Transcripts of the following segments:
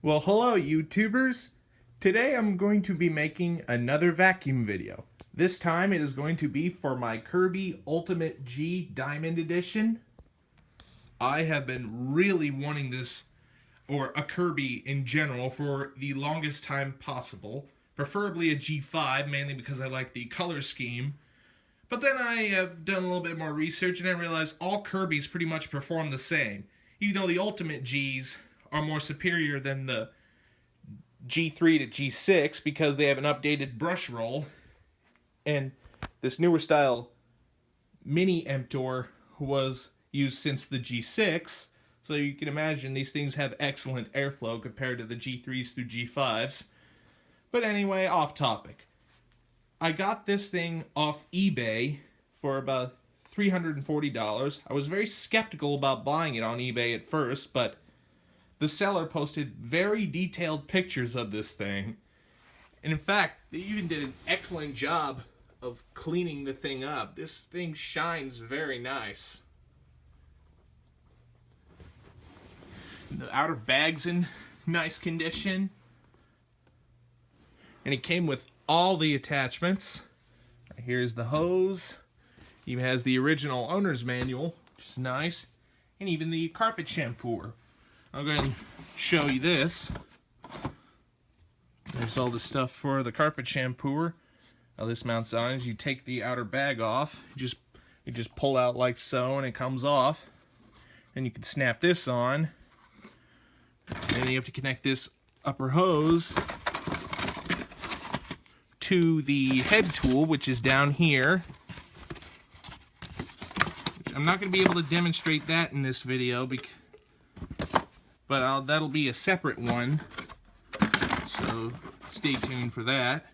Well, hello YouTubers! Today I'm going to be making another vacuum video. This time it is going to be for my Kirby Ultimate G Diamond Edition. I have been really wanting this, or a Kirby in general, for the longest time possible. Preferably a G5, mainly because I like the color scheme. But then I have done a little bit more research and I realized all Kirbys pretty much perform the same. Even though the Ultimate Gs are more superior than the G3 to G6 because they have an updated brush roll, and this newer style mini emptor was used since the G6, so you can imagine these things have excellent airflow compared to the G3s through G5s. But anyway, off topic. I got this thing off eBay for about $340. I was very skeptical about buying it on eBay at first, but the seller posted very detailed pictures of this thing. And in fact, they even did an excellent job of cleaning the thing up. This thing shines very nice. The outer bag's in nice condition. And it came with all the attachments. Here's the hose. Even has the original owner's manual, which is nice. And even the carpet shampooer. I'll go ahead and show you this. There's all the stuff for the carpet shampooer. How this mounts on is you take the outer bag off. You just pull out like so and it comes off. And you can snap this on. And then you have to connect this upper hose to the head tool, which is down here. I'm not going to be able to demonstrate that in this video, but that'll be a separate one, so stay tuned for that.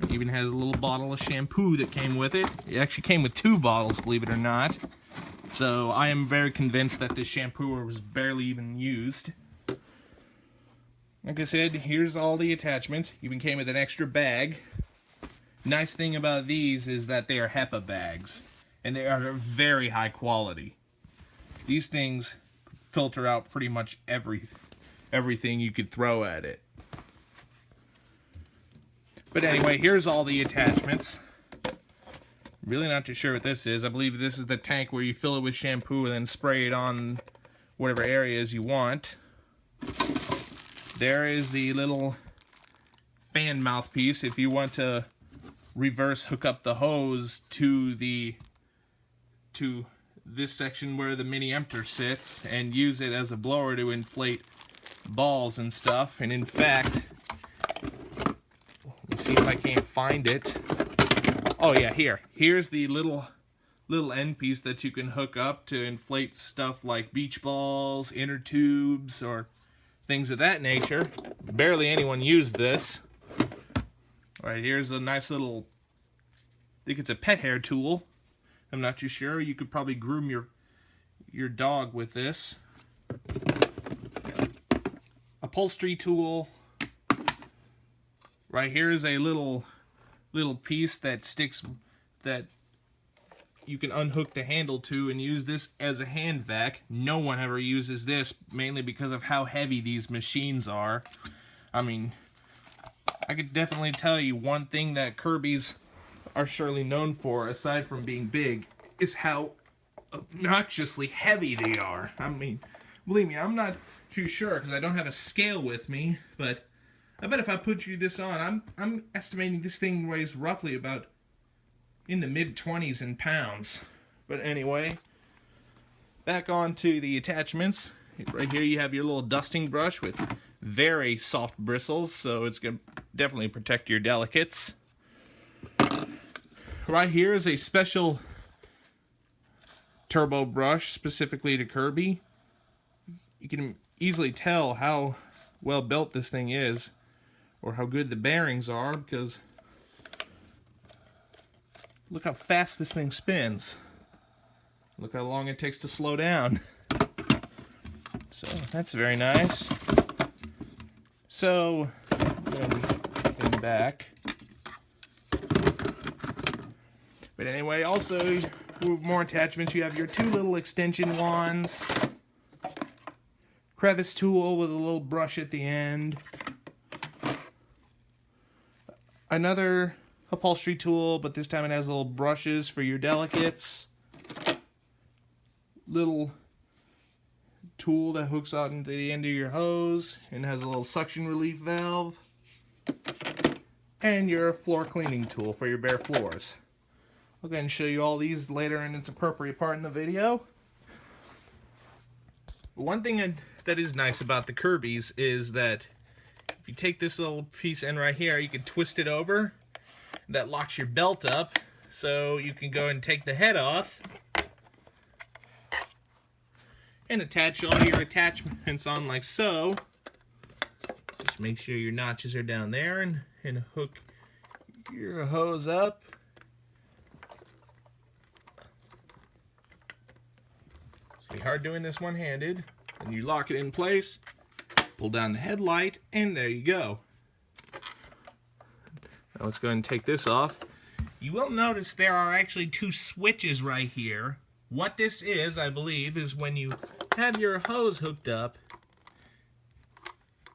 It even has a little bottle of shampoo that came with it. It actually came with 2 bottles, believe it or not. So I am very convinced that this shampooer was barely even used. Like I said, here's all the attachments. Even came with an extra bag. Nice thing about these is that they are HEPA bags, and they are very high quality. These things filter out pretty much everything you could throw at it. But anyway, here's all the attachments. Really not too sure what this is. I believe this is the tank where you fill it with shampoo and then spray it on whatever areas you want. There is the little fan mouthpiece if you want to reverse hook up the hose to this section where the mini emptor sits and use it as a blower to inflate balls and stuff. And in fact, let me see if I can't find it. Oh yeah, here's the little end piece that you can hook up to inflate stuff like beach balls, inner tubes, or things of that nature. Barely anyone used this. Alright, here's a nice little, I think it's a pet hair tool. I'm not too sure. You could probably groom your dog with this. Upholstery tool. Right here is a little piece that sticks, that you can unhook the handle to and use this as a hand vac. No one ever uses this, mainly because of how heavy these machines are. I mean, I could definitely tell you one thing that Kirby's are surely known for, aside from being big, is how obnoxiously heavy they are. I mean, believe me, I'm not too sure because I don't have a scale with me, but I bet if I put you this on, I'm estimating this thing weighs roughly about in the mid-20s in pounds. But anyway, back on to the attachments. Right here you have your little dusting brush with very soft bristles, so it's going to definitely protect your delicates. Right here is a special turbo brush specifically to Kirby. You can easily tell how well built this thing is, or how good the bearings are, because look how fast this thing spins. Look how long it takes to slow down. So that's very nice. So, going back. But anyway, also more attachments. You have your 2 little extension wands, crevice tool with a little brush at the end, another upholstery tool, but this time it has little brushes for your delicates, little tool that hooks out into the end of your hose and has a little suction relief valve, and your floor cleaning tool for your bare floors. I'll go ahead and show you all these later in its appropriate part in the video. One thing that is nice about the Kirby's is that if you take this little piece in right here, you can twist it over. That locks your belt up, so you can go and take the head off and attach all your attachments on like so. Just make sure your notches are down there and hook your hose up. It's gonna be hard doing this one-handed. And you lock it in place, pull down the headlight, and there you go. Now let's go ahead and take this off. You will notice there are actually 2 switches right here. What this is, I believe, is when you have your hose hooked up,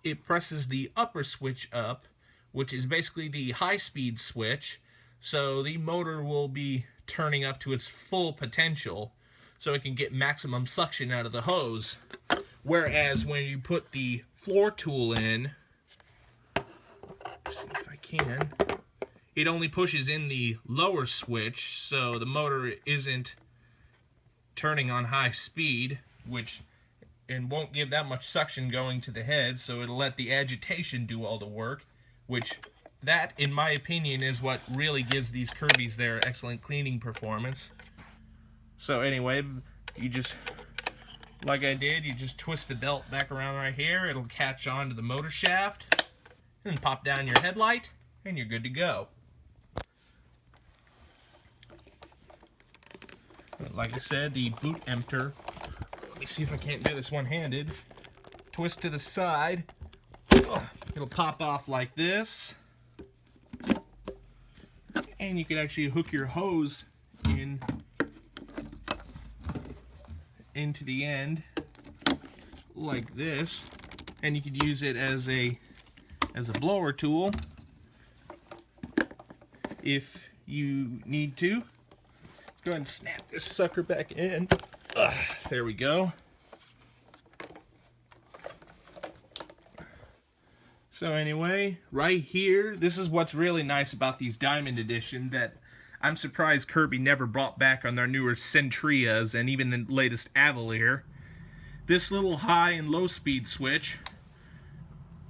it presses the upper switch up, which is basically the high-speed switch, so the motor will be turning up to its full potential, so it can get maximum suction out of the hose. Whereas when you put the floor tool in, let's see if I can, it only pushes in the lower switch, so the motor isn't turning on high speed, and won't give that much suction going to the head, so it'll let the agitation do all the work, which that, in my opinion, is what really gives these Kirby's their excellent cleaning performance. So anyway, you just, like I did, you just twist the belt back around right here, it'll catch on to the motor shaft, and pop down your headlight, and you're good to go. Like I said, the boot emptor, let me see if I can't do this one-handed, twist to the side, it'll pop off like this, and you can actually hook your hose into the end like this, and you could use it as a blower tool if you need to. Go ahead and snap this sucker back in. There we go. So anyway, right here, this is what's really nice about these Diamond Edition that I'm surprised Kirby never brought back on their newer Centrias and even the latest Avalir. This little high and low speed switch,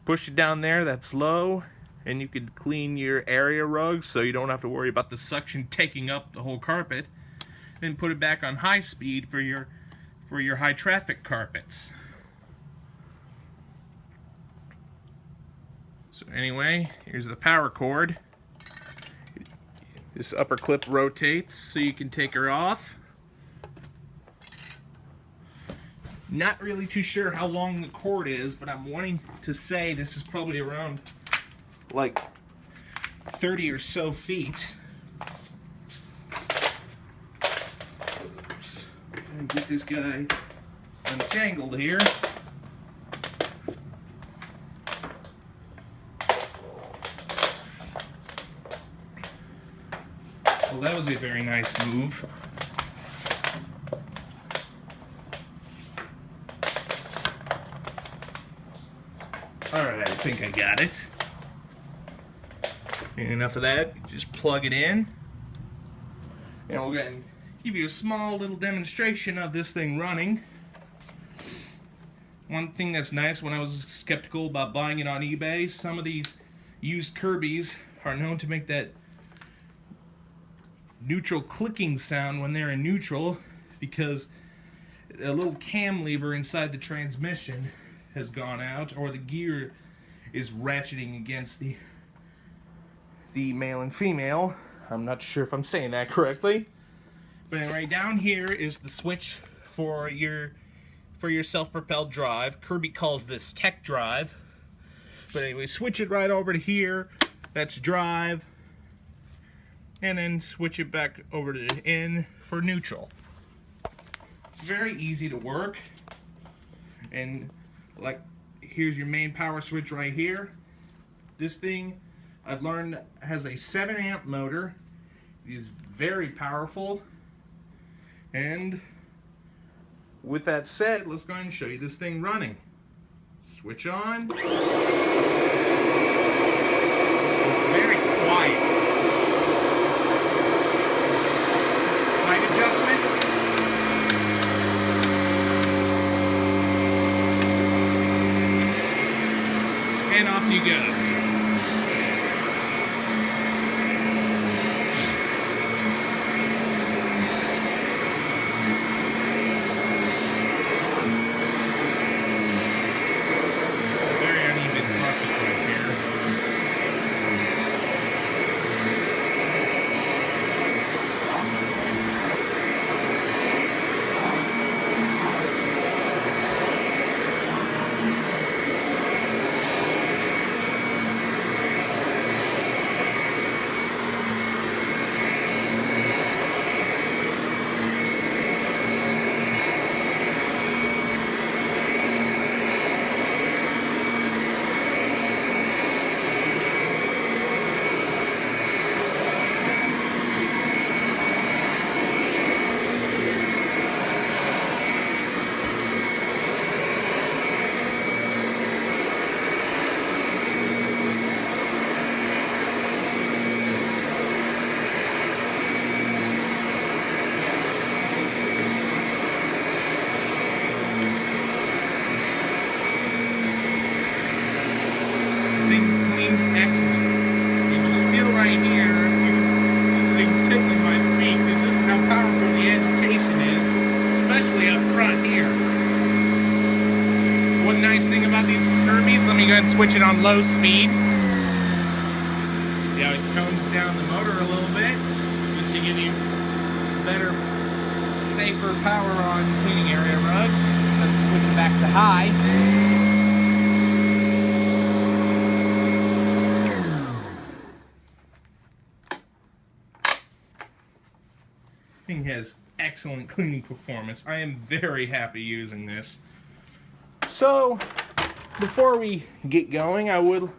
push it down there, that's low, and you can clean your area rugs so you don't have to worry about the suction taking up the whole carpet. Then put it back on high speed for your high traffic carpets. So anyway, here's the power cord. This upper clip rotates so you can take her off. Not really too sure how long the cord is, but I'm wanting to say this is probably around like 30 or so feet. Oops. And get this guy untangled here. Well, that was a very nice move. Alright, I think I got it. And enough of that, just plug it in. And we'll go ahead and give you a small little demonstration of this thing running. One thing that's nice, when I was skeptical about buying it on eBay, some of these used Kirby's are known to make that neutral clicking sound when they're in neutral, because a little cam lever inside the transmission has gone out, or the gear is ratcheting against the male and female. I'm not sure if I'm saying that correctly. But anyway, down here is the switch for your self-propelled drive. Kirby calls this tech drive. But anyway, switch it right over to here. That's drive. and then switch it back over to the N for neutral. It's very easy to work, and like here's your main power switch right here. This thing I've learned has a 7-amp motor. It is very powerful, and with that said, let's go ahead and show you this thing running. Switch on. It's very quiet. Light adjustment. And off you go. Excellent. You just feel right here, this thing's tickling my feet, and this is how powerful the agitation is, especially up front here. One nice thing about these Kirbys, let me go ahead and switch it on low speed. Yeah, it tones down the motor a little bit, just to give you better, safer power on cleaning area rugs. Let's switch it back to high. Thing has excellent cleaning performance. I am very happy using this. So, before we get going, I would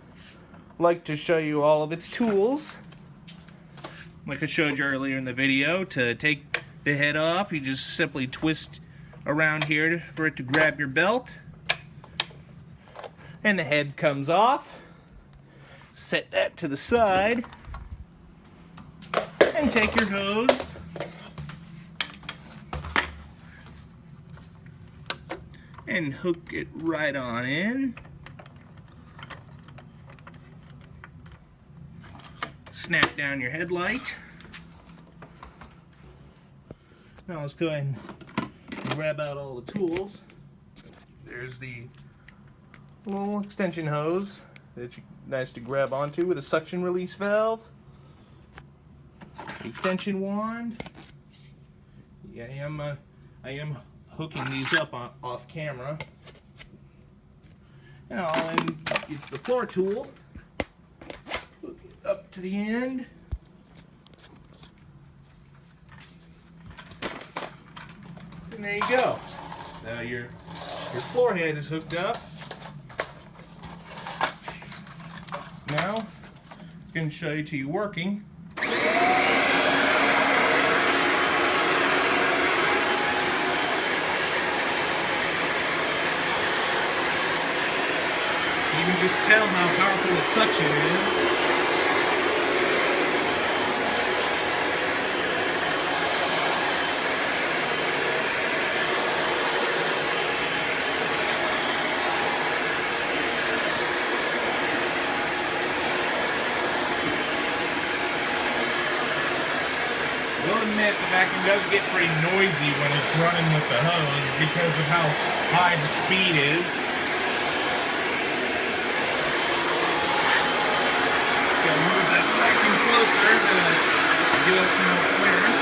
like to show you all of its tools. Like I showed you earlier in the video, to take the head off, you just simply twist around here for it to grab your belt. And the head comes off. Set that to the side. And take your hose. And hook it right on in. Snap down your headlight. Now let's go ahead and grab out all the tools. There's the little extension hose that's nice to grab onto with a suction release valve. Extension wand. Yeah, I am hooking these up off camera. And I'll then get the floor tool, hook it up to the end. And there you go. Now your floor head is hooked up. Now, I'm going to show you to you working. You can just tell how powerful the suction is. We'll admit the vacuum does get pretty noisy when it's running with the hose because of how high the speed is. Move that vacuum closer to give us some more clearance.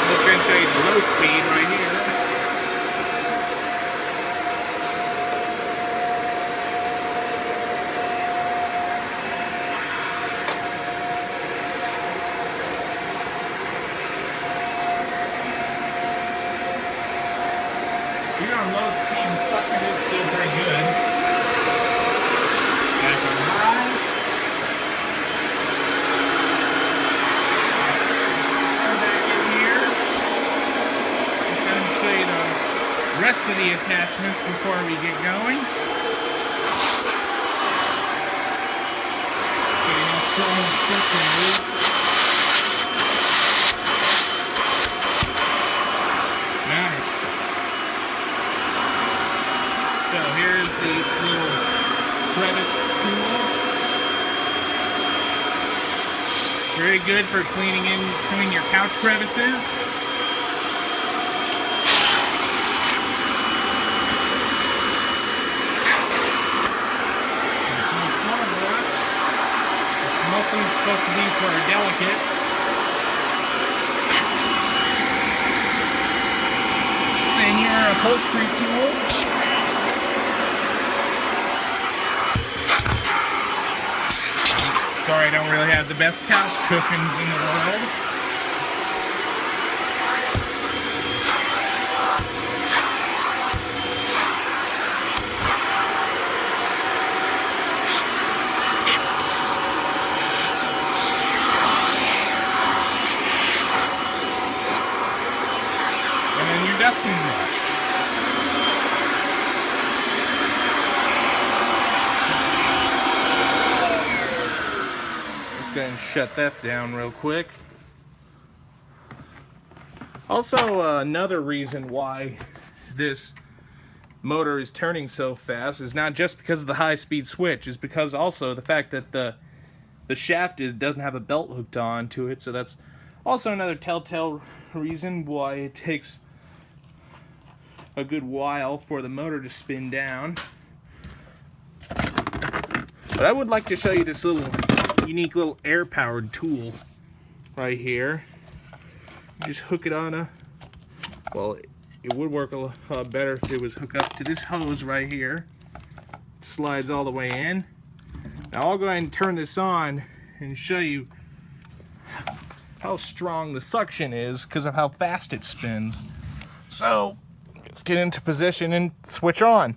We'll try and show you the low speed right here. Even on low speed, the suction is still pretty good. Back on high. Back in here. Just going to show you the rest of the attachments before we get going. So you know how strong the suction is. Nice. So here's the little crevice tool. Very good for cleaning your couch crevices. Mostly supposed to be for our delicates. And your upholstery tool. Sorry, I don't really have the best couch cushions in the world. And then your dusting brush. Go ahead and shut that down real quick. Also, another reason why this motor is turning so fast is not just because of the high-speed switch, it's because also the fact that the shaft doesn't have a belt hooked on to it, so that's also another telltale reason why it takes a good while for the motor to spin down. But I would like to show you this unique little air-powered tool right here. You just hook it on well, it would work a lot better if it was hooked up to this hose right here. It slides all the way in. Now I'll go ahead and turn this on and show you how strong the suction is because of how fast it spins. So let's get into position and switch on.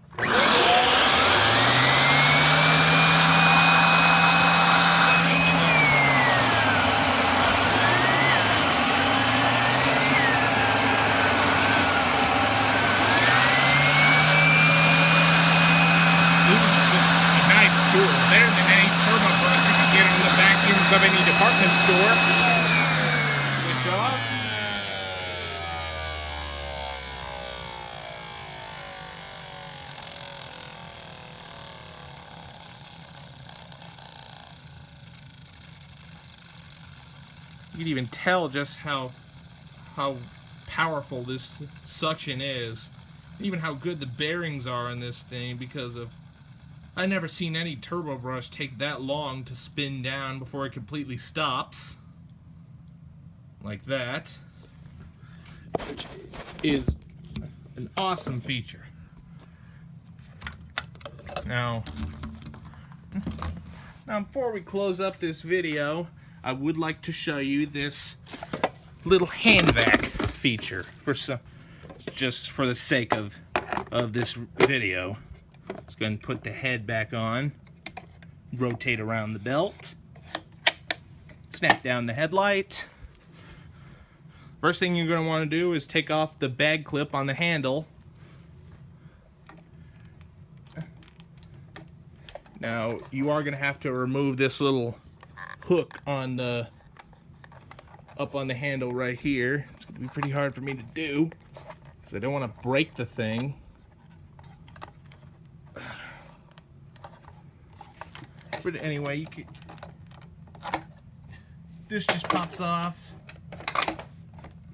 Better than any turbo brush you can get on the vacuums of any department store. Switch off. You can even tell just how powerful this suction is, even how good the bearings are on this thing because of I've never seen any turbo brush take that long to spin down before it completely stops. Like that. Which is an awesome feature. Now before we close up this video, I would like to show you this little hand vac feature just for the sake of this video. Let's go ahead and put the head back on, rotate around the belt, snap down the headlight. First thing you're going to want to do is take off the bag clip on the handle. Now you are going to have to remove this little hook on up on the handle right here. It's going to be pretty hard for me to do because I don't want to break the thing. But anyway, this just pops off.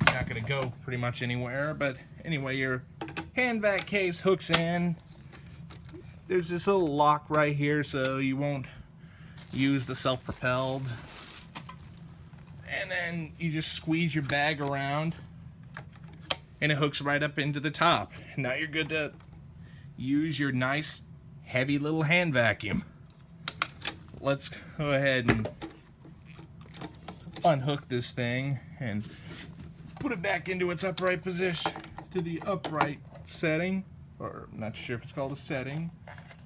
It's not going to go pretty much anywhere, but anyway, your hand vac case hooks in. There's this little lock right here so you won't use the self-propelled. And then you just squeeze your bag around and it hooks right up into the top. Now you're good to use your nice heavy little hand vacuum. Let's go ahead and unhook this thing and put it back into its upright position, to the upright setting, or I'm not sure if it's called a setting.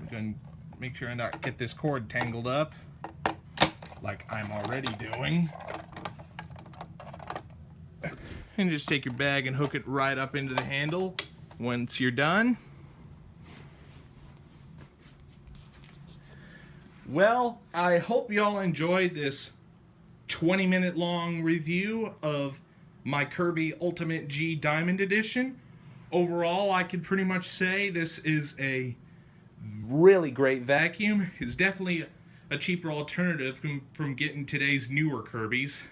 I'm going to make sure I not get this cord tangled up like I'm already doing. And just take your bag and hook it right up into the handle once you're done. Well, I hope y'all enjoyed this 20-minute long review of my Kirby Ultimate G Diamond Edition. Overall, I can pretty much say this is a really great vacuum. It's definitely a cheaper alternative from getting today's newer Kirbys.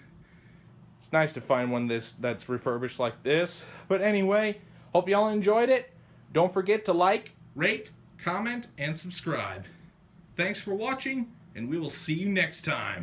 It's nice to find one that's refurbished like this. But anyway, hope y'all enjoyed it. Don't forget to like, rate, comment, and subscribe. Thanks for watching, and we will see you next time.